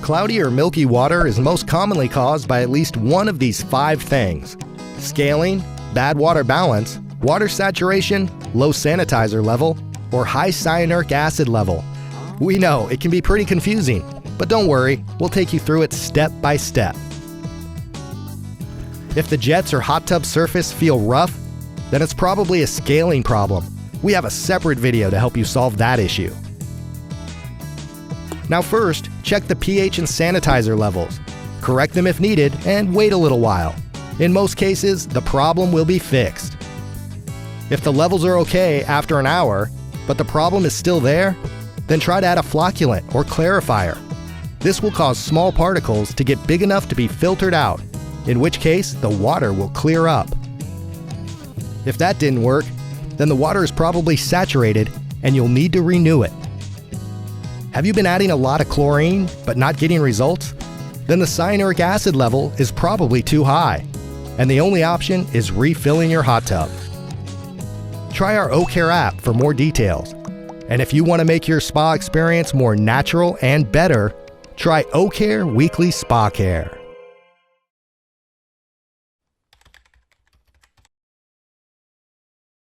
Cloudy or milky water is most commonly caused by at least one of these 5 things: scaling, bad water balance, water saturation, low sanitizer level, or high cyanuric acid level. We know it can be pretty confusing, but don't worry, we'll take you through it step by step. If the jets or hot tub surface feel rough, then it's probably a scaling problem. We have a separate video to help you solve that issue. Now first, check the pH and sanitizer levels. Correct them if needed, and wait a little while. In most cases, the problem will be fixed. If the levels are okay after an hour, but the problem is still there, then try to add a flocculant or clarifier. This will cause small particles to get big enough to be filtered out, in which case the water will clear up. If that didn't work, then the water is probably saturated and you'll need to renew it. Have you been adding a lot of chlorine but not getting results? Then the cyanuric acid level is probably too high, and the only option is refilling your hot tub. Try our O-Care app for more details. And if you want to make your spa experience more natural and better, try O-Care Weekly Spa Care.